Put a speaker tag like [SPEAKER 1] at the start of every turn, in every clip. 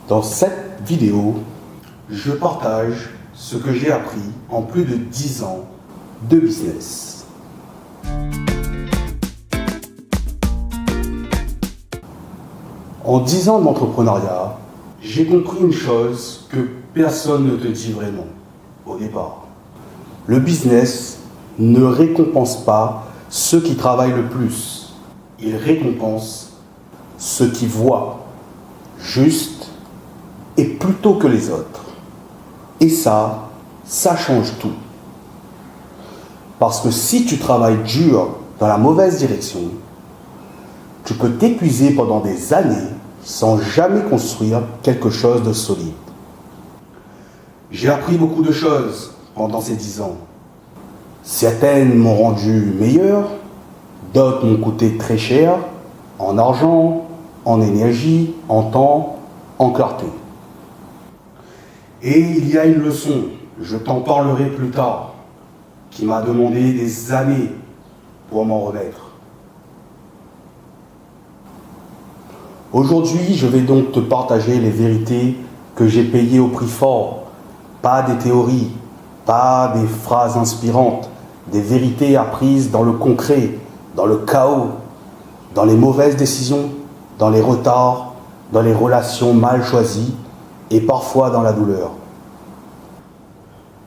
[SPEAKER 1] Dans cette vidéo, je partage ce que j'ai appris en plus de 10 ans de business. En 10 ans d'entrepreneuriat, j'ai compris une chose que personne ne te dit vraiment au départ. Le business ne récompense pas ceux qui travaillent le plus. Il récompense ceux qui voient juste et plutôt que les autres. Et ça change tout. Parce que si tu travailles dur dans la mauvaise direction, tu peux t'épuiser pendant des années sans jamais construire quelque chose de solide. J'ai appris beaucoup de choses pendant ces 10 ans. Certaines m'ont rendu meilleur, d'autres m'ont coûté très cher, en argent, en énergie, en temps, en clarté. Et il y a une leçon, je t'en parlerai plus tard, qui m'a demandé des années pour m'en remettre. Aujourd'hui, je vais donc te partager les vérités que j'ai payées au prix fort, pas des théories, pas des phrases inspirantes, des vérités apprises dans le concret, dans le chaos, dans les mauvaises décisions, dans les retards, dans les relations mal choisies et parfois dans la douleur.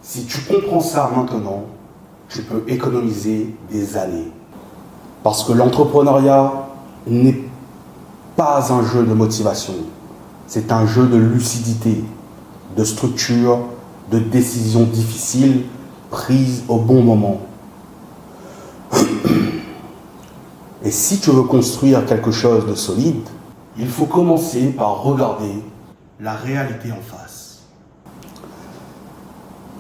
[SPEAKER 1] Si tu comprends ça maintenant, tu peux économiser des années. Parce que l'entrepreneuriat n'est pas un jeu de motivation, c'est un jeu de lucidité, de structure, de décisions difficiles prises au bon moment. Et si tu veux construire quelque chose de solide, il faut commencer par regarder la réalité en face.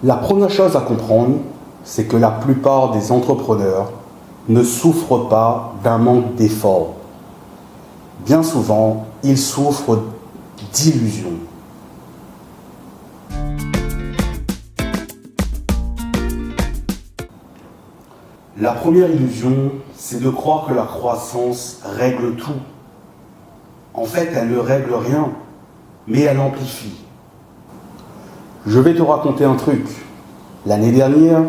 [SPEAKER 1] La première chose à comprendre, c'est que la plupart des entrepreneurs ne souffrent pas d'un manque d'effort. Bien souvent, ils souffrent d'illusions. La première illusion, c'est de croire que la croissance règle tout. En fait, elle ne règle rien, mais elle amplifie. Je vais te raconter un truc. L'année dernière,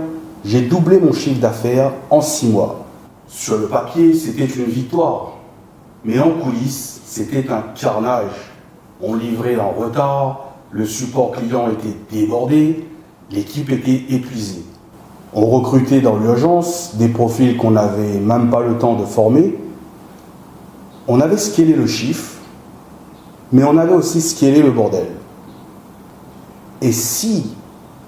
[SPEAKER 1] j'ai doublé mon chiffre d'affaires en 6 mois. Sur le papier, c'était une victoire. Mais en coulisses, c'était un carnage. On livrait en retard, le support client était débordé, l'équipe était épuisée. On recrutait dans l'urgence des profils qu'on n'avait même pas le temps de former. On avait scalé le chiffre, mais on avait aussi scalé le bordel. Et si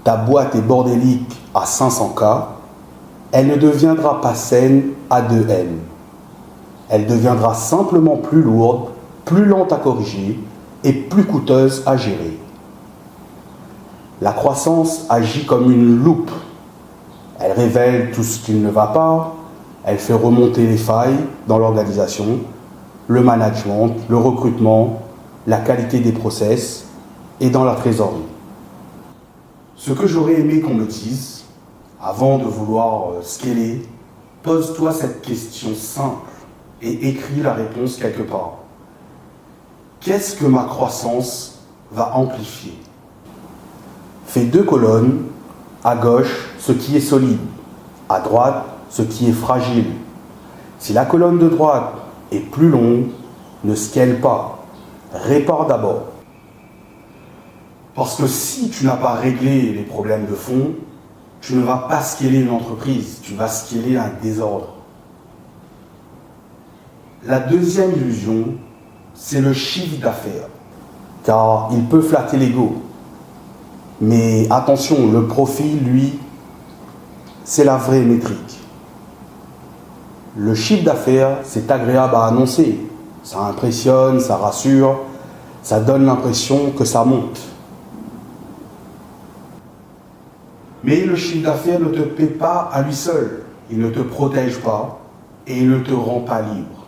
[SPEAKER 1] ta boîte est bordélique à 500K, elle ne deviendra pas saine à 2M. Elle deviendra simplement plus lourde, plus lente à corriger et plus coûteuse à gérer. La croissance agit comme une loupe. Elle révèle tout ce qui ne va pas, elle fait remonter les failles dans l'organisation, le management, le recrutement, la qualité des process et dans la trésorerie. Ce que j'aurais aimé qu'on me dise, avant de vouloir scaler, pose-toi cette question simple et écris la réponse quelque part. Qu'est-ce que ma croissance va amplifier ? Fais 2 colonnes, à gauche ce qui est solide, à droite ce qui est fragile. Si la colonne de droite est plus longue, ne scale pas, répare d'abord. Parce que si tu n'as pas réglé les problèmes de fond, tu ne vas pas scaler une entreprise, tu vas scaler un désordre. La deuxième illusion, c'est le chiffre d'affaires, car il peut flatter l'ego. Mais attention, le profit, lui, c'est la vraie métrique. Le chiffre d'affaires, c'est agréable à annoncer. Ça impressionne, ça rassure, ça donne l'impression que ça monte. Mais le chiffre d'affaires ne te paie pas à lui seul. Il ne te protège pas et il ne te rend pas libre.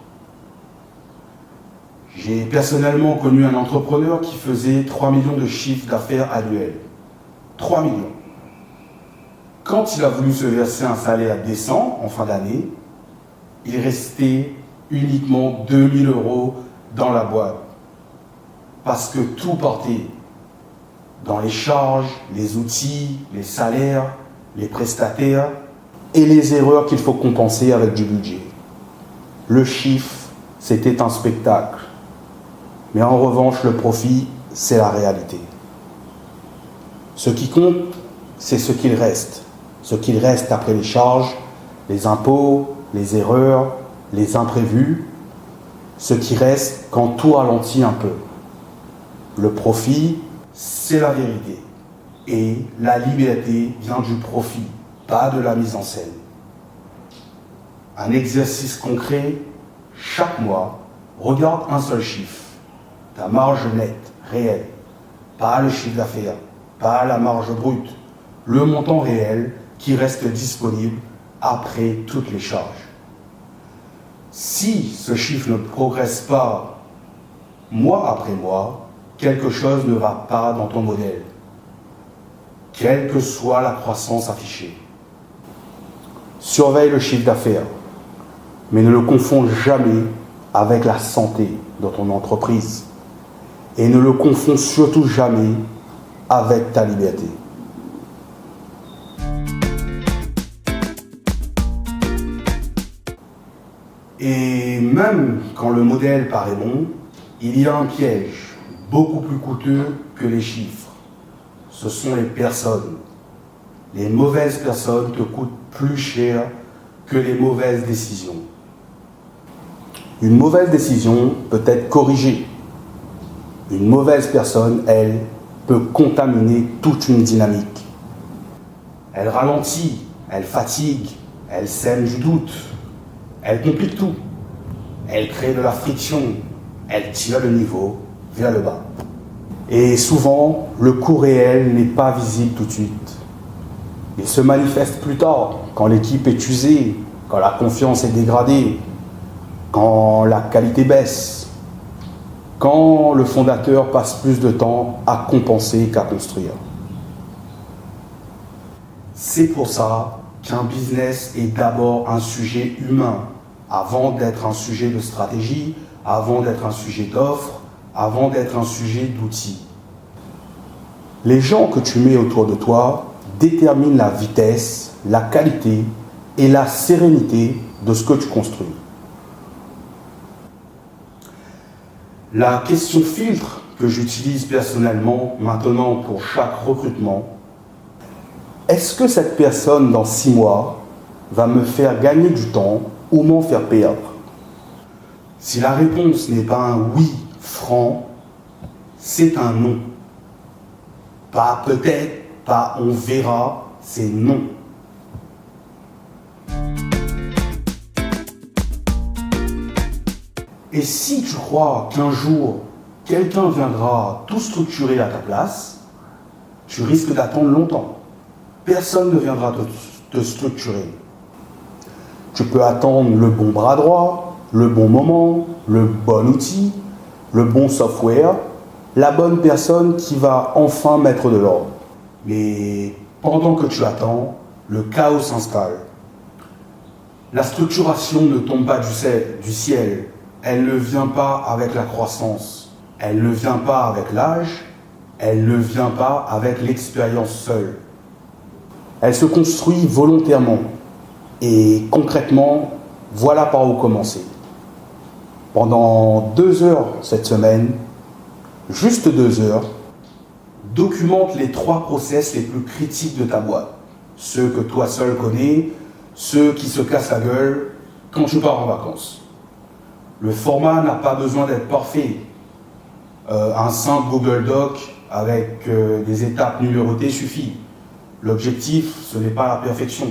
[SPEAKER 1] J'ai personnellement connu un entrepreneur qui faisait 3 millions de chiffre d'affaires annuel. 3 millions. Quand il a voulu se verser un salaire décent en fin d'année, il restait uniquement 2 000 € dans la boîte. parce que tout portait dans les charges, les outils, les salaires, les prestataires et les erreurs qu'il faut compenser avec du budget. Le chiffre, c'était un spectacle. Mais en revanche, le profit, c'est la réalité. Ce qui compte, c'est ce qu'il reste. Ce qu'il reste après les charges, les impôts, les erreurs, les imprévus. Ce qui reste quand tout ralentit un peu. Le profit, c'est la vérité. Et la liberté vient du profit, pas de la mise en scène. Un exercice concret, chaque mois, regarde un seul chiffre. Ta marge nette, réelle. Pas le chiffre d'affaires, pas la marge brute. Le montant réel qui reste disponible après toutes les charges. Si ce chiffre ne progresse pas mois après mois, quelque chose ne va pas dans ton modèle, quelle que soit la croissance affichée. Surveille le chiffre d'affaires, mais ne le confonds jamais avec la santé de ton entreprise. Et ne le confonds surtout jamais avec ta liberté. Et même quand le modèle paraît bon, il y a un piège beaucoup plus coûteux que les chiffres. Ce sont les personnes. Les mauvaises personnes te coûtent plus cher que les mauvaises décisions. Une mauvaise décision peut être corrigée. Une mauvaise personne, elle, peut contaminer toute une dynamique. Elle ralentit, elle fatigue, elle sème du doute, elle complique tout. Elle crée de la friction, elle tire le niveau vers le bas. Et souvent, le coût réel n'est pas visible tout de suite. Il se manifeste plus tard, quand l'équipe est usée, quand la confiance est dégradée, quand la qualité baisse, quand le fondateur passe plus de temps à compenser qu'à construire. C'est pour ça qu'un business est d'abord un sujet humain, avant d'être un sujet de stratégie, avant d'être un sujet d'offre, avant d'être un sujet d'outils. Les gens que tu mets autour de toi déterminent la vitesse, la qualité et la sérénité de ce que tu construis. La question filtre que j'utilise personnellement maintenant pour chaque recrutement, est-ce que cette personne dans 6 mois va me faire gagner du temps ou m'en faire perdre? Si la réponse n'est pas un oui franc, c'est un non. Pas peut-être, pas on verra, c'est non. Et si tu crois qu'un jour, quelqu'un viendra tout structurer à ta place, tu risques d'attendre longtemps. Personne ne viendra te structurer. Tu peux attendre le bon bras droit, le bon moment, le bon outil, le bon software, la bonne personne qui va enfin mettre de l'ordre. Mais pendant que tu attends, le chaos s'installe. La structuration ne tombe pas du ciel. Elle ne vient pas avec la croissance, elle ne vient pas avec l'âge, elle ne vient pas avec l'expérience seule. Elle se construit volontairement et concrètement, voilà par où commencer. Pendant 2 heures cette semaine, juste 2 heures, documente les 3 process les plus critiques de ta boîte. Ceux que toi seul connais, ceux qui se cassent la gueule quand tu pars en vacances. Le format n'a pas besoin d'être parfait. Un simple Google Doc avec des étapes numérotées suffit. L'objectif, ce n'est pas la perfection.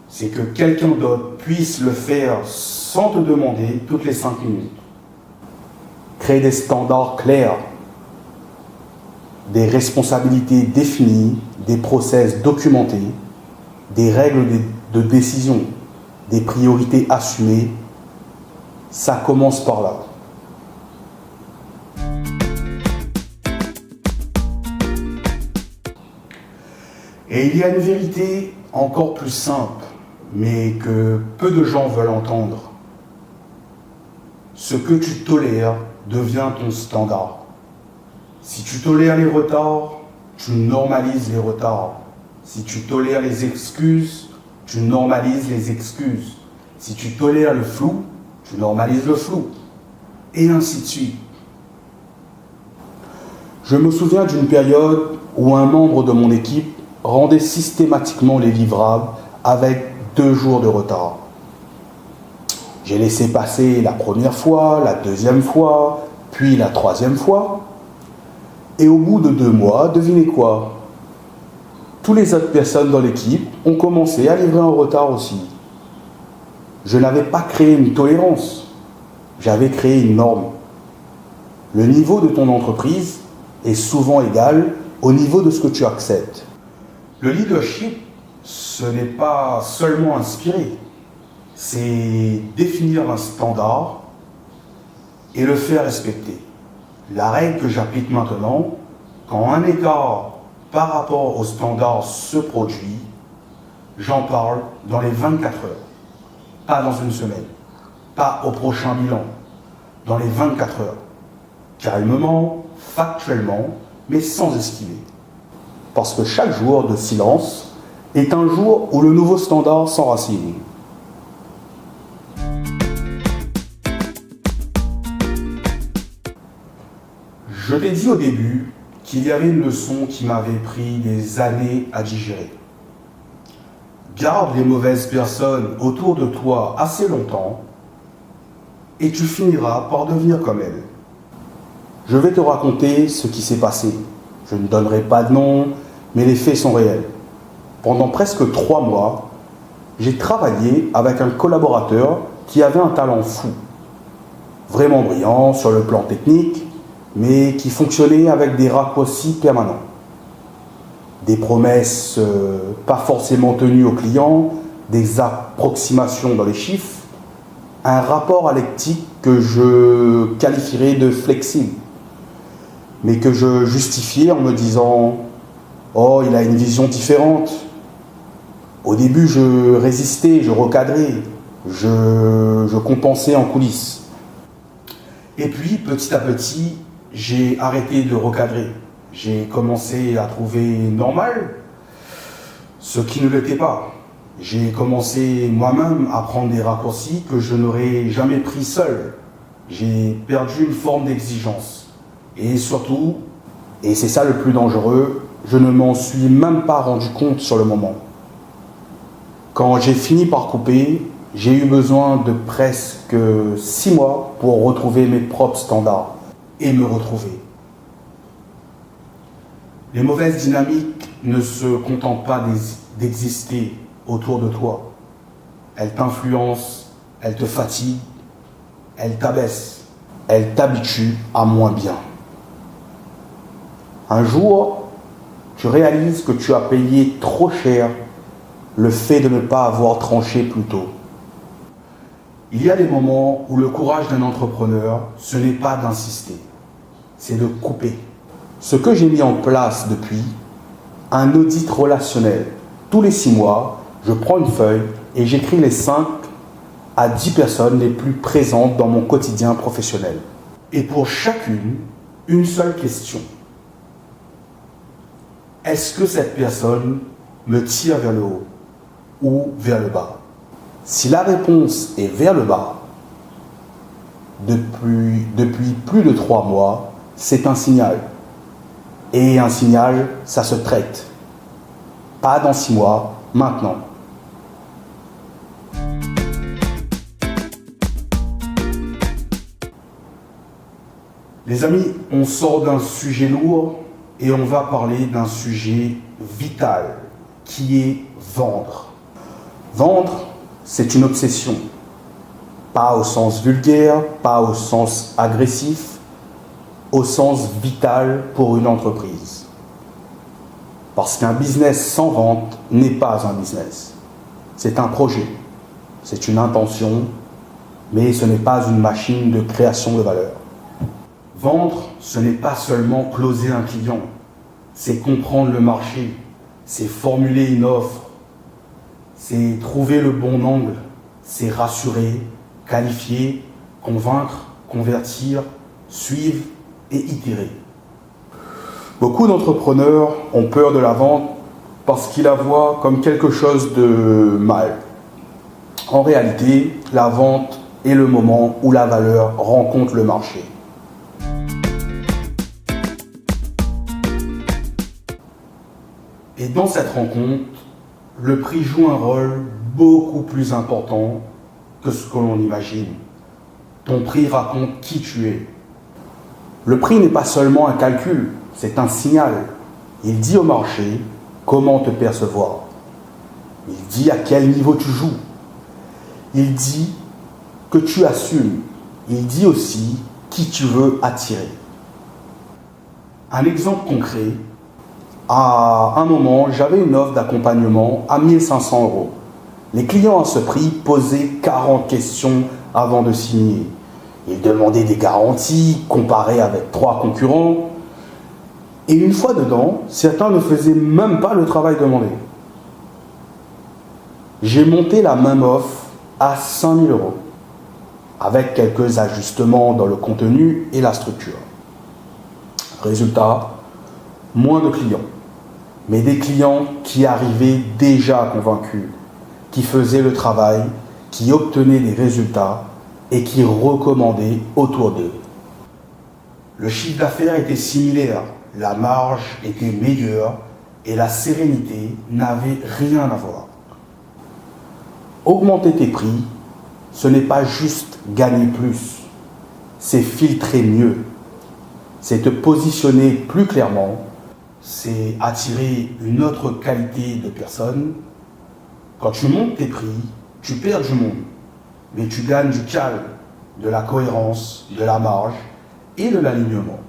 [SPEAKER 1] C'est que quelqu'un d'autre puisse le faire sans te demander toutes les 5 minutes. Crée des standards clairs, des responsabilités définies, des process documentés, des règles de décision, des priorités assumées. Ça commence par là. Et il y a une vérité encore plus simple, mais que peu de gens veulent entendre. Ce que tu tolères devient ton standard. Si tu tolères les retards, tu normalises les retards. Si tu tolères les excuses, tu normalises les excuses. Si tu tolères le flou, tu normalises le flou. Et ainsi de suite. Je me souviens d'une période où un membre de mon équipe rendait systématiquement les livrables avec 2 jours de retard. J'ai laissé passer la première fois, la deuxième fois, puis la troisième fois. Et au bout de 2 mois, devinez quoi? Toutes les autres personnes dans l'équipe ont commencé à livrer en retard aussi. Je n'avais pas créé une tolérance, j'avais créé une norme. Le niveau de ton entreprise est souvent égal au niveau de ce que tu acceptes. Le leadership, ce n'est pas seulement inspirer, c'est définir un standard et le faire respecter. La règle que j'applique maintenant, quand un écart par rapport au standard se produit, j'en parle dans les 24 heures, pas dans une semaine, pas au prochain bilan, dans les 24 heures. Calmement, factuellement, mais sans esquiver. Parce que chaque jour de silence est un jour où le nouveau standard s'enracine. Je t'ai dit au début qu'il y avait une leçon qui m'avait pris des années à digérer. Garde les mauvaises personnes autour de toi assez longtemps et tu finiras par devenir comme elles. Je vais te raconter ce qui s'est passé. Je ne donnerai pas de nom, mais les faits sont réels. Pendant presque 3 mois, j'ai travaillé avec un collaborateur qui avait un talent fou. Vraiment brillant sur le plan technique, mais qui fonctionnait avec des raccourcis permanents. Des promesses pas forcément tenues aux clients, des approximations dans les chiffres, un rapport à l'éthique que je qualifierais de flexible, mais que je justifiais en me disant « Oh, il a une vision différente ». Au début, je résistais, je recadrais, je compensais en coulisses. Et puis, petit à petit, j'ai arrêté de recadrer. J'ai commencé à trouver normal ce qui ne l'était pas. J'ai commencé moi-même à prendre des raccourcis que je n'aurais jamais pris seul. J'ai perdu une forme d'exigence. Et surtout, et c'est ça le plus dangereux, je ne m'en suis même pas rendu compte sur le moment. Quand j'ai fini par couper, j'ai eu besoin de presque 6 mois pour retrouver mes propres standards et me retrouver. Les mauvaises dynamiques ne se contentent pas d'exister autour de toi. Elles t'influencent, elles te fatiguent, elles t'abaissent, elles t'habituent à moins bien. Un jour, tu réalises que tu as payé trop cher le fait de ne pas avoir tranché plus tôt. Il y a des moments où le courage d'un entrepreneur, ce n'est pas d'insister, c'est de couper. Ce que j'ai mis en place depuis, un audit relationnel. Tous les 6 mois, je prends une feuille et j'écris les 5 à 10 personnes les plus présentes dans mon quotidien professionnel. Et pour chacune, une seule question. Est-ce que cette personne me tire vers le haut ou vers le bas? Si la réponse est vers le bas, depuis plus de 3 mois, c'est un signal. Et un signal, ça se traite. Pas dans 6 mois, maintenant. Les amis, on sort d'un sujet lourd et on va parler d'un sujet vital qui est vendre. Vendre, c'est une obsession. Pas au sens vulgaire, pas au sens agressif, au sens vital pour une entreprise. Parce qu'un business sans vente n'est pas un business. C'est un projet, c'est une intention, mais ce n'est pas une machine de création de valeur. Vendre, ce n'est pas seulement closer un client, c'est comprendre le marché, c'est formuler une offre, c'est trouver le bon angle, c'est rassurer, qualifier, convaincre, convertir, suivre et itérer. Beaucoup d'entrepreneurs ont peur de la vente parce qu'ils la voient comme quelque chose de mal. En réalité, la vente est le moment où la valeur rencontre le marché. Et dans cette rencontre, le prix joue un rôle beaucoup plus important que ce que l'on imagine. Ton prix raconte qui tu es. Le prix n'est pas seulement un calcul, c'est un signal. Il dit au marché comment te percevoir. Il dit à quel niveau tu joues. Il dit que tu assumes. Il dit aussi qui tu veux attirer. Un exemple concret. À un moment, j'avais une offre d'accompagnement à 1 500 €. Les clients à ce prix posaient 40 questions avant de signer. Ils demandaient des garanties comparées avec 3 concurrents. Et une fois dedans, certains ne faisaient même pas le travail demandé. J'ai monté la même offre à 5 000 €, avec quelques ajustements dans le contenu et la structure. Résultat, moins de clients, mais des clients qui arrivaient déjà convaincus, qui faisaient le travail, qui obtenaient des résultats et qui recommandaient autour d'eux. Le chiffre d'affaires était similaire, la marge était meilleure et la sérénité n'avait rien à voir. Augmenter tes prix, ce n'est pas juste gagner plus, c'est filtrer mieux, c'est te positionner plus clairement, c'est attirer une autre qualité de personne. Quand tu montes tes prix, tu perds du monde, mais tu gagnes du calme, de la cohérence, de la marge et de l'alignement.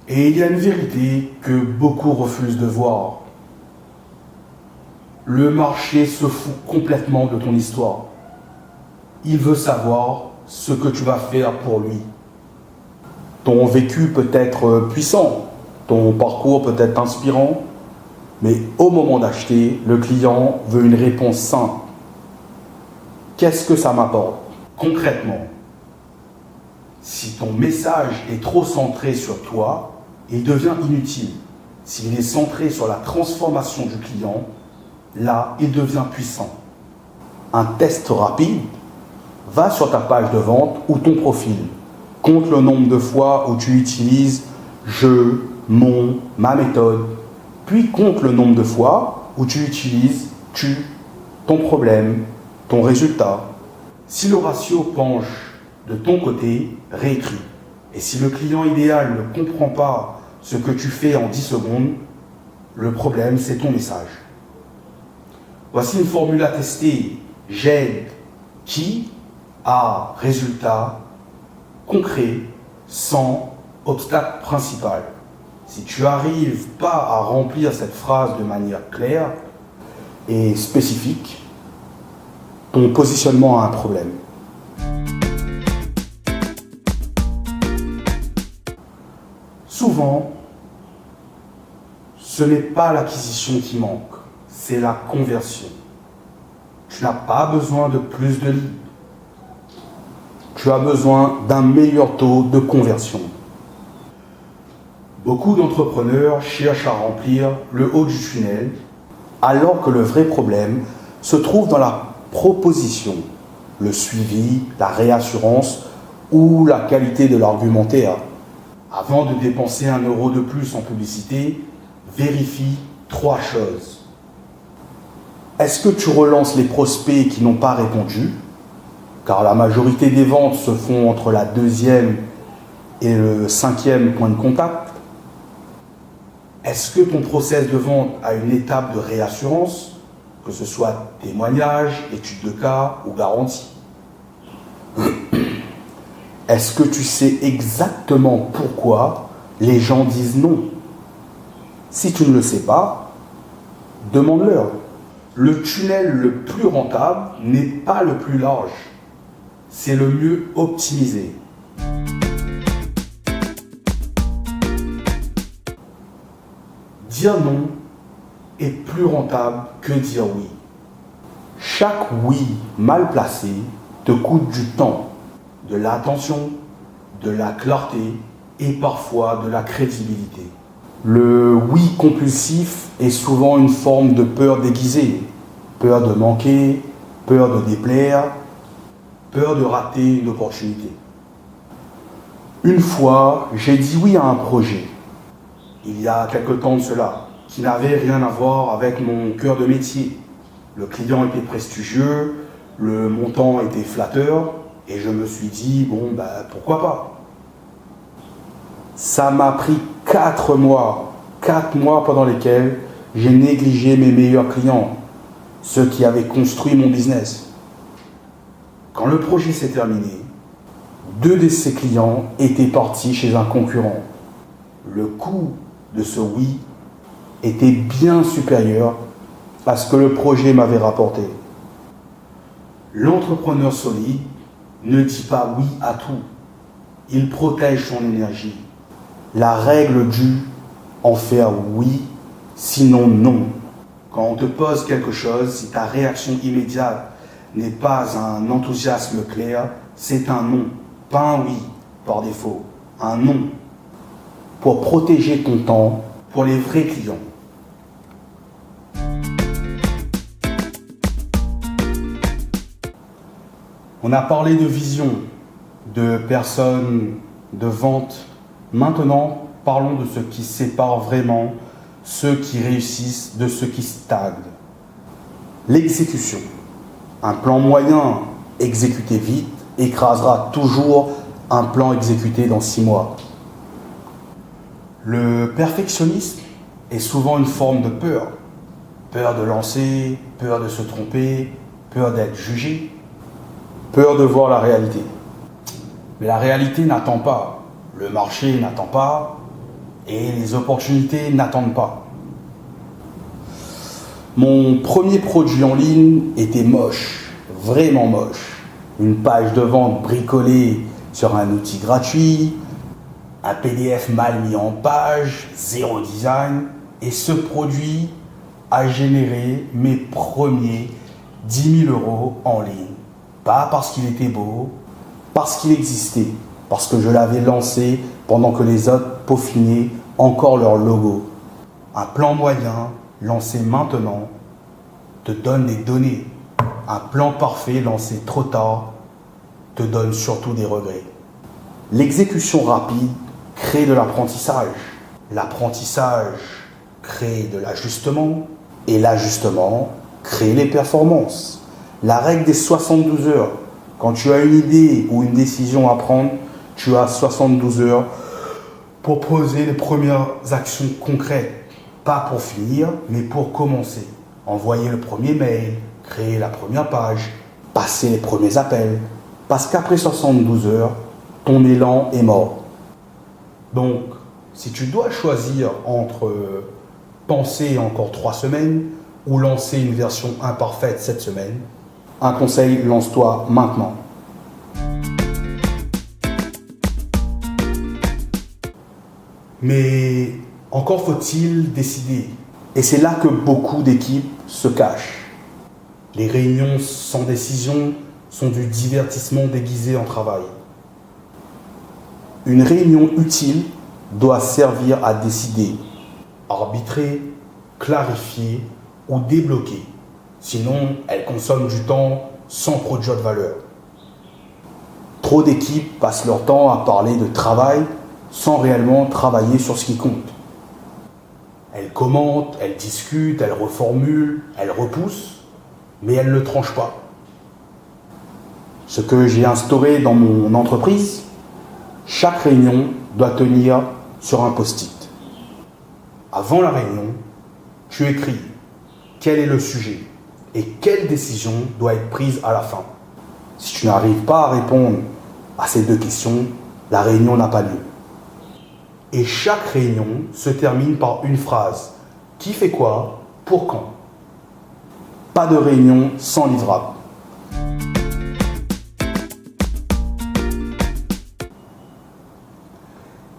[SPEAKER 1] Et il y a une vérité que beaucoup refusent de voir. Le marché se fout complètement de ton histoire. Il veut savoir ce que tu vas faire pour lui. Ton vécu peut être puissant, ton parcours peut être inspirant, mais au moment d'acheter, le client veut une réponse simple. Qu'est-ce que ça m'apporte? Concrètement, si ton message est trop centré sur toi, il devient inutile. S'il est centré sur la transformation du client, là, il devient puissant. Un test rapide, va sur ta page de vente ou ton profil. Compte le nombre de fois où tu utilises je, mon, ma méthode. Puis compte le nombre de fois où tu utilises tu, ton problème, ton résultat. Si le ratio penche de ton côté, réécris. Et si le client idéal ne comprend pas ce que tu fais en 10 secondes, le problème, c'est ton message. Voici une formule à tester. J'aide qui à résultat concret sans obstacle principal. Si tu n'arrives pas à remplir cette phrase de manière claire et spécifique, ton positionnement a un problème. Souvent, ce n'est pas l'acquisition qui manque, c'est la conversion. Tu n'as pas besoin de plus de leads. Tu as besoin d'un meilleur taux de conversion. Beaucoup d'entrepreneurs cherchent à remplir le haut du tunnel, alors que le vrai problème se trouve dans la proposition, le suivi, la réassurance ou la qualité de l'argumentaire. Avant de dépenser 1 € de plus en publicité, vérifie 3 choses. Est-ce que tu relances les prospects qui n'ont pas répondu? Car la majorité des ventes se font entre la 2e et le 5e point de contact. Est-ce que ton process de vente a une étape de réassurance, que ce soit témoignage, étude de cas ou garantie? Est-ce que tu sais exactement pourquoi les gens disent non? Si tu ne le sais pas, demande-leur. Le tunnel le plus rentable n'est pas le plus large, c'est le mieux optimisé. Dire non est plus rentable que dire oui. Chaque oui mal placé te coûte du temps, de l'attention, de la clarté et parfois de la crédibilité. Le oui compulsif est souvent une forme de peur déguisée. Peur de manquer, peur de déplaire, peur de rater une opportunité. Une fois, j'ai dit oui à un projet, il y a quelque temps de cela, qui n'avait rien à voir avec mon cœur de métier. Le client était prestigieux, le montant était flatteur, et je me suis dit, pourquoi pas. Ça m'a pris 4 mois pendant lesquels j'ai négligé mes meilleurs clients, ceux qui avaient construit mon business. Quand le projet s'est terminé, 2 de ces clients étaient partis chez un concurrent. Le coût de ce oui était bien supérieur à ce que le projet m'avait rapporté. L'entrepreneur solide ne dit pas oui à tout. Il protège son énergie. La règle du en faire oui, sinon non. Quand on te pose quelque chose, si ta réaction immédiate n'est pas un enthousiasme clair, c'est un non, pas un oui par défaut, un non. Pour protéger ton temps pour les vrais clients. On a parlé de vision, de personnes, de vente. Maintenant, parlons de ce qui sépare vraiment ceux qui réussissent de ceux qui stagnent. L'exécution. Un plan moyen exécuté vite écrasera toujours un plan exécuté dans 6 mois. Le perfectionnisme est souvent une forme de peur. Peur de lancer, peur de se tromper, peur d'être jugé, peur de voir la réalité. Mais la réalité n'attend pas, le marché n'attend pas et les opportunités n'attendent pas. Mon premier produit en ligne était moche, vraiment moche. Une page de vente bricolée sur un outil gratuit, un PDF mal mis en page, 0 design. Et ce produit a généré mes premiers 10 000 € en ligne. Pas parce qu'il était beau, parce qu'il existait, parce que je l'avais lancé pendant que les autres peaufinaient encore leur logo. Un plan moyen lancé maintenant te donne des données. Un plan parfait lancé trop tard te donne surtout des regrets. L'exécution rapide crée de l'apprentissage. L'apprentissage crée de l'ajustement et l'ajustement crée les performances. La règle des 72 heures. Quand tu as une idée ou une décision à prendre, tu as 72 heures pour poser les premières actions concrètes. Pas pour finir, mais pour commencer. Envoyer le premier mail, créer la première page, passer les premiers appels. Parce qu'après 72 heures, ton élan est mort. Donc, si tu dois choisir entre penser encore 3 semaines ou lancer une version imparfaite cette semaine, un conseil, lance-toi maintenant. Mais encore faut-il décider. Et c'est là que beaucoup d'équipes se cachent. Les réunions sans décision sont du divertissement déguisé en travail. Une réunion utile doit servir à décider, arbitrer, clarifier ou débloquer. Sinon, elle consomme du temps sans produire de valeur. Trop d'équipes passent leur temps à parler de travail sans réellement travailler sur ce qui compte. Elles commentent, elles discutent, elles reformulent, elles repoussent, mais elles ne tranchent pas. Ce que j'ai instauré dans mon entreprise, chaque réunion doit tenir sur un post-it. Avant la réunion, tu écris quel est le sujet et quelle décision doit être prise à la fin. Si tu n'arrives pas à répondre à ces 2 questions, la réunion n'a pas lieu. Et chaque réunion se termine par une phrase. Qui fait quoi? Pour quand? Pas de réunion sans livrable.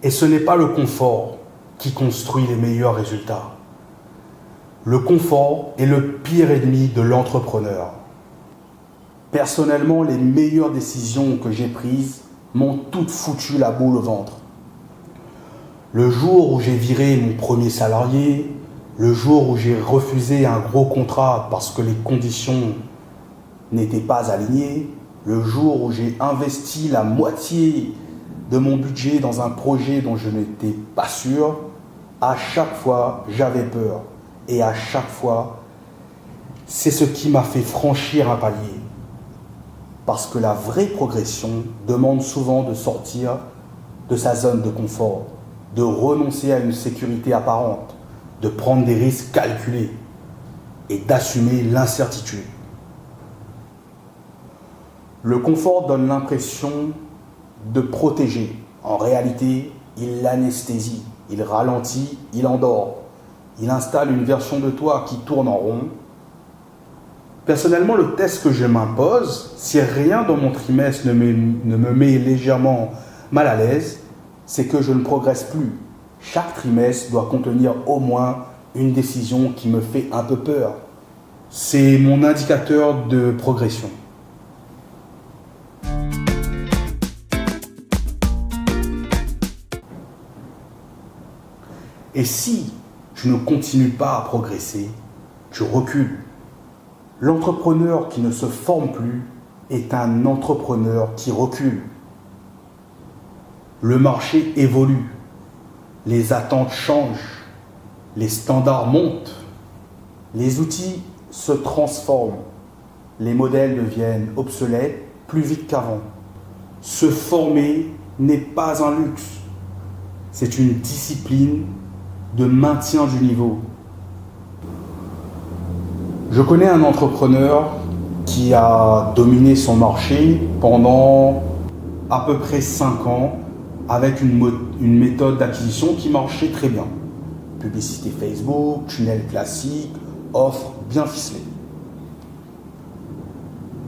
[SPEAKER 1] Et ce n'est pas le confort qui construit les meilleurs résultats. Le confort est le pire ennemi de l'entrepreneur. Personnellement, les meilleures décisions que j'ai prises m'ont toutes foutu la boule au ventre. Le jour où j'ai viré mon premier salarié, le jour où j'ai refusé un gros contrat parce que les conditions n'étaient pas alignées, le jour où j'ai investi la moitié de mon budget dans un projet dont je n'étais pas sûr, à chaque fois, j'avais peur. Et à chaque fois, c'est ce qui m'a fait franchir un palier. Parce que la vraie progression demande souvent de sortir de sa zone de confort, de renoncer à une sécurité apparente, de prendre des risques calculés et d'assumer l'incertitude. Le confort donne l'impression de protéger. En réalité, il l'anesthésie, il ralentit, il endort. Il installe une version de toi qui tourne en rond. Personnellement, le test que je m'impose, si rien dans mon trimestre ne me met légèrement mal à l'aise, c'est que je ne progresse plus. Chaque trimestre doit contenir au moins une décision qui me fait un peu peur. C'est mon indicateur de progression. Et si je ne continue pas à progresser, je recule. L'entrepreneur qui ne se forme plus est un entrepreneur qui recule. Le marché évolue, les attentes changent, les standards montent, les outils se transforment, les modèles deviennent obsolètes plus vite qu'avant. Se former n'est pas un luxe, c'est une discipline de maintien du niveau. Je connais un entrepreneur qui a dominé son marché pendant à peu près 5 ans avec une méthode d'acquisition qui marchait très bien. Publicité Facebook, tunnel classique, offre bien ficelée.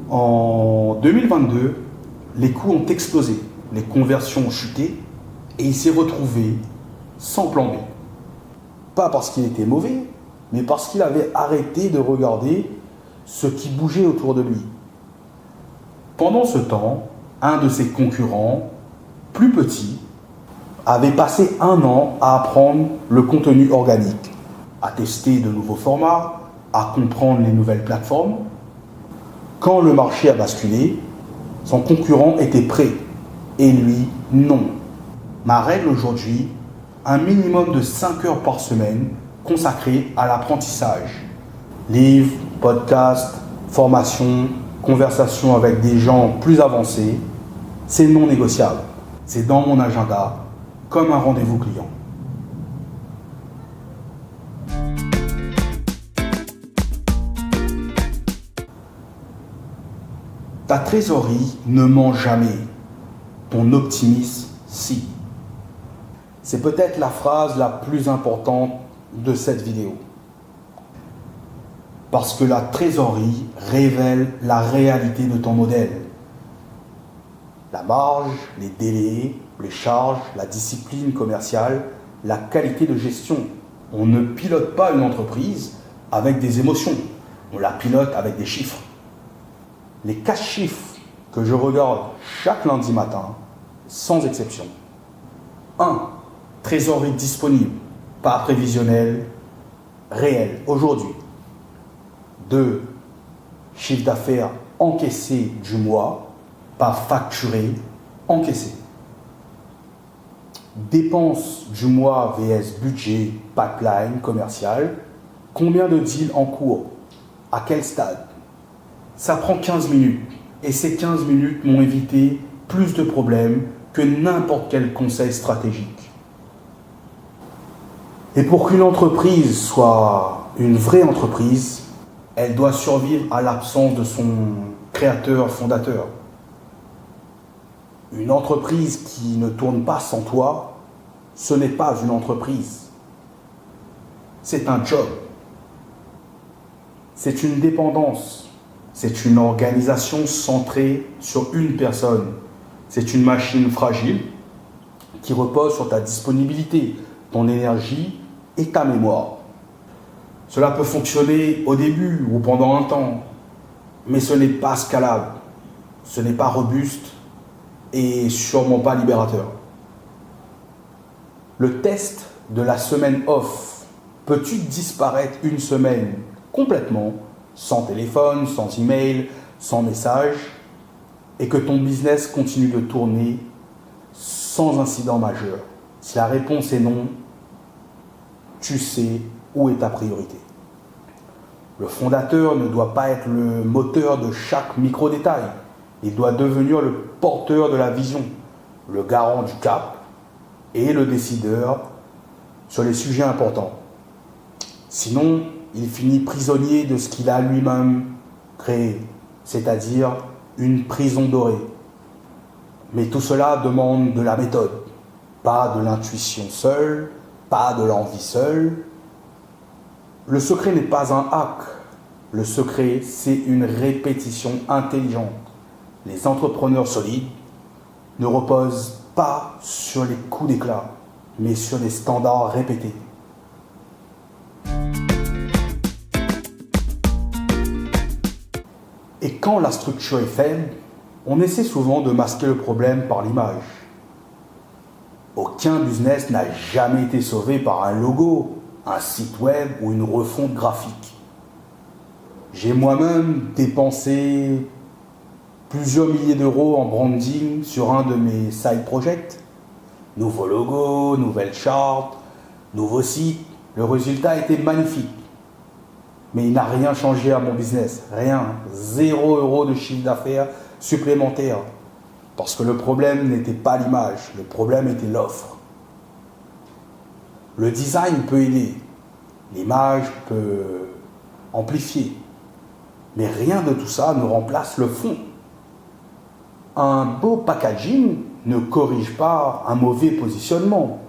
[SPEAKER 1] En 2022, les coûts ont explosé, les conversions ont chuté et il s'est retrouvé sans plan B. Pas parce qu'il était mauvais, mais parce qu'il avait arrêté de regarder ce qui bougeait autour de lui. Pendant ce temps, un de ses concurrents, plus petit, avait passé 1 an à apprendre le contenu organique, à tester de nouveaux formats, à comprendre les nouvelles plateformes. Quand le marché a basculé, son concurrent était prêt, et lui, non. Ma règle aujourd'hui, un minimum de 5 heures par semaine consacrées à l'apprentissage. Livres, podcasts, formations, conversations avec des gens plus avancés, c'est non négociable. C'est dans mon agenda comme un rendez-vous client. Ta trésorerie ne ment jamais. Ton optimisme, si. C'est peut-être la phrase la plus importante de cette vidéo. Parce que la trésorerie révèle la réalité de ton modèle. La marge, les délais, les charges, la discipline commerciale, la qualité de gestion. On ne pilote pas une entreprise avec des émotions. On la pilote avec des chiffres. Les 4 chiffres que je regarde chaque lundi matin, sans exception. 1. Trésorerie disponible, pas prévisionnelle, réelle, aujourd'hui. 2. Chiffre d'affaires encaissé du mois, pas facturé, encaissé. Dépenses du mois vs budget, pipeline, commercial. Combien de deals en cours? À quel stade? Ça prend 15 minutes. Et ces 15 minutes m'ont évité plus de problèmes que n'importe quel conseil stratégique. Et pour qu'une entreprise soit une vraie entreprise, elle doit survivre à l'absence de son créateur, fondateur. Une entreprise qui ne tourne pas sans toi, ce n'est pas une entreprise. C'est un job. C'est une dépendance. C'est une organisation centrée sur une personne. C'est une machine fragile qui repose sur ta disponibilité, ton énergie et ta mémoire. Cela peut fonctionner au début ou pendant un temps,
[SPEAKER 2] mais ce n'est pas scalable, ce n'est pas robuste et sûrement pas libérateur. Le test de la semaine off, peux-tu disparaître une semaine complètement, sans téléphone, sans email, sans message, et que ton business continue de tourner sans incident majeur? Si la réponse est non, tu sais où est ta priorité. Le fondateur ne doit pas être le moteur de chaque micro-détail. Il doit devenir le porteur de la vision, le garant du cap et le décideur sur les sujets importants. Sinon, il finit prisonnier de ce qu'il a lui-même créé, c'est-à-dire une prison dorée. Mais tout cela demande de la méthode, pas de l'intuition seule, pas de l'envie seule. Le secret n'est pas un hack. Le secret, c'est une répétition intelligente. Les entrepreneurs solides ne reposent pas sur les coups d'éclat, mais sur des standards répétés. Et quand la structure est faible, on essaie souvent de masquer le problème par l'image. Aucun business n'a jamais été sauvé par un logo, un site web ou une refonte graphique. J'ai moi-même dépensé plusieurs milliers d'euros en branding sur un de mes side projects. Nouveau logo, nouvelle charte, nouveau site. Le résultat était magnifique. Mais il n'a rien changé à mon business. Rien. 0 € de chiffre d'affaires supplémentaire. Parce que le problème n'était pas l'image. Le problème était l'offre. Le design peut aider. L'image peut amplifier. Mais rien de tout ça ne remplace le fond. Un beau packaging ne corrige pas un mauvais positionnement,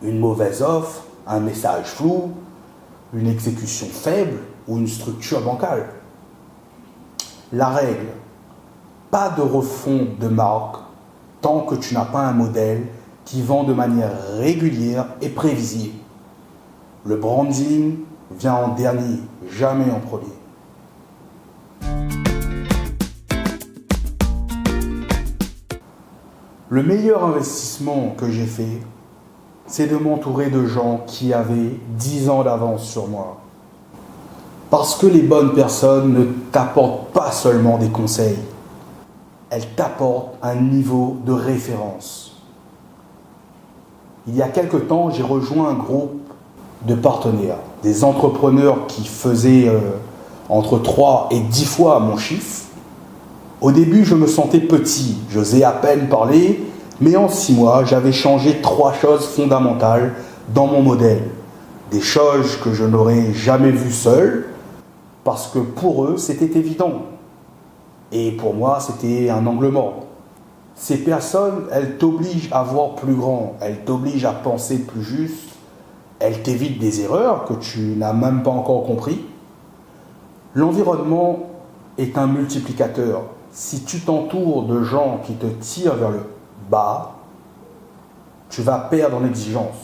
[SPEAKER 2] une mauvaise offre, un message flou, une exécution faible ou une structure bancale. La règle, pas de refonte de marque tant que tu n'as pas un modèle qui vend de manière régulière et prévisible. Le branding vient en dernier, jamais en premier. Le meilleur investissement que j'ai fait, c'est de m'entourer de gens qui avaient 10 ans d'avance sur moi. Parce que les bonnes personnes ne t'apportent pas seulement des conseils, elles t'apportent un niveau de référence. Il y a quelque temps, j'ai rejoint un groupe de partenaires, des entrepreneurs qui faisaient entre 3 et 10 fois mon chiffre. Au début, je me sentais petit, j'osais à peine parler, mais en 6 mois, j'avais changé 3 choses fondamentales dans mon modèle. Des choses que je n'aurais jamais vues seul, parce que pour eux, c'était évident. Et pour moi, c'était un angle mort. Ces personnes, elles t'obligent à voir plus grand, elles t'obligent à penser plus juste, elles t'évitent des erreurs que tu n'as même pas encore compris. L'environnement est un multiplicateur. Si tu t'entoures de gens qui te tirent vers le bas, tu vas perdre en exigence.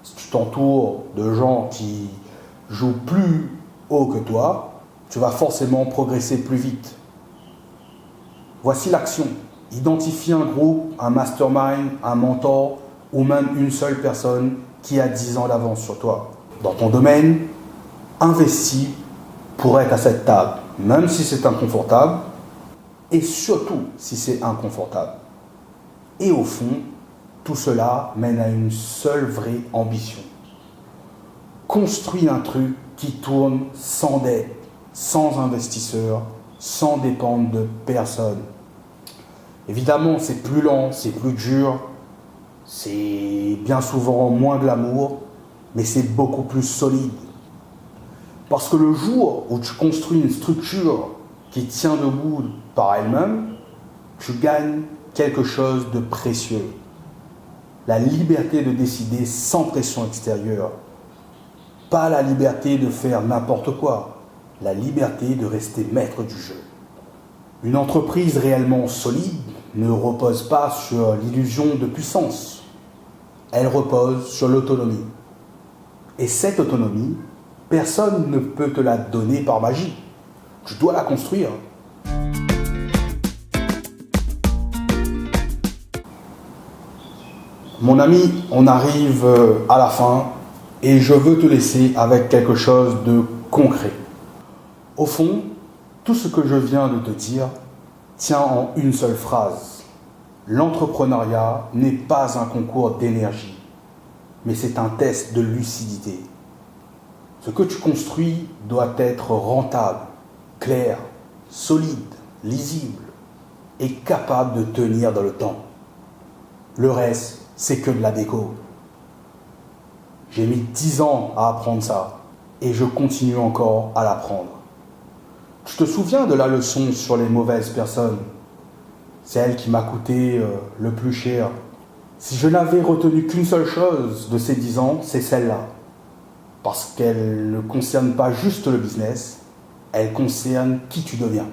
[SPEAKER 2] Si tu t'entoures de gens qui jouent plus haut que toi, tu vas forcément progresser plus vite. Voici l'action. Identifie un groupe, un mastermind, un mentor ou même une seule personne qui a 10 ans d'avance sur toi. Dans ton domaine, investis pour être à cette table, même si c'est inconfortable, et surtout si c'est inconfortable. Et au fond, tout cela mène à une seule vraie ambition. Construis un truc qui tourne sans dette, sans investisseur, sans dépendre de personne. Évidemment, c'est plus lent, c'est plus dur, c'est bien souvent moins glamour, mais c'est beaucoup plus solide. Parce que le jour où tu construis une structure qui tient debout par elle-même, tu gagnes quelque chose de précieux. La liberté de décider sans pression extérieure. Pas la liberté de faire n'importe quoi, la liberté de rester maître du jeu. Une entreprise réellement solide ne repose pas sur l'illusion de puissance. Elle repose sur l'autonomie. Et cette autonomie, personne ne peut te la donner par magie. Tu dois la construire. Mon ami, on arrive à la fin et je veux te laisser avec quelque chose de concret. Au fond, tout ce que je viens de te dire tient en une seule phrase. L'entrepreneuriat n'est pas un concours d'énergie, mais c'est un test de lucidité. Ce que tu construis doit être rentable, clair, solide, lisible et capable de tenir dans le temps. Le reste, c'est que de la déco. J'ai mis 10 ans à apprendre ça et je continue encore à l'apprendre. Tu te souviens de la leçon sur les mauvaises personnes? Celle qui m'a coûté le plus cher. Si je n'avais retenu qu'une seule chose de ces 10 ans, c'est celle-là. Parce qu'elle ne concerne pas juste le business, elle concerne qui tu deviens.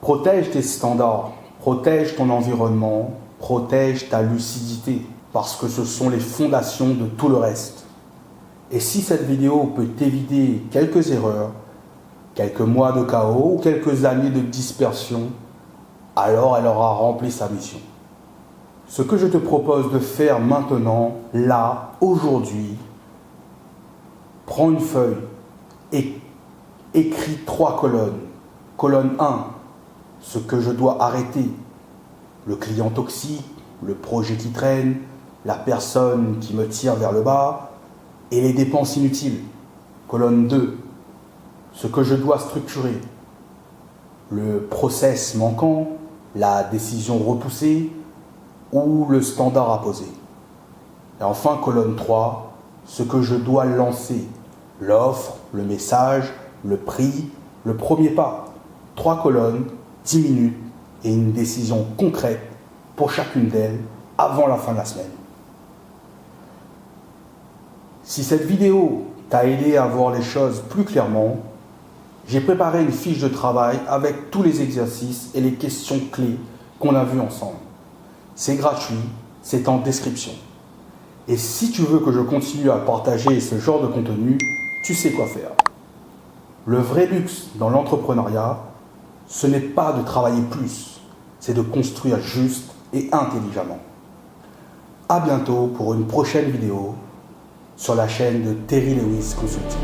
[SPEAKER 2] Protège tes standards, protège ton environnement, protège ta lucidité, parce que ce sont les fondations de tout le reste. Et si cette vidéo peut t'éviter quelques erreurs, quelques mois de chaos ou quelques années de dispersion, alors elle aura rempli sa mission. Ce que je te propose de faire maintenant, là, aujourd'hui, prends une feuille et écris 3 colonnes. Colonne 1, ce que je dois arrêter. Le client toxique, le projet qui traîne, la personne qui me tire vers le bas et les dépenses inutiles. Colonne 2, ce que je dois structurer. Le process manquant, la décision repoussée ou le standard à poser. Et enfin, colonne 3, ce que je dois lancer. L'offre, le message, le prix, le premier pas. 3 colonnes, 10 minutes et une décision concrète pour chacune d'elles avant la fin de la semaine. Si cette vidéo t'a aidé à voir les choses plus clairement, j'ai préparé une fiche de travail avec tous les exercices et les questions clés qu'on a vues ensemble. C'est gratuit, c'est en description. Et si tu veux que je continue à partager ce genre de contenu, tu sais quoi faire. Le vrai luxe dans l'entrepreneuriat, ce n'est pas de travailler plus, c'est de construire juste et intelligemment. À bientôt pour une prochaine vidéo sur la chaîne de Terry Lewis Consulting.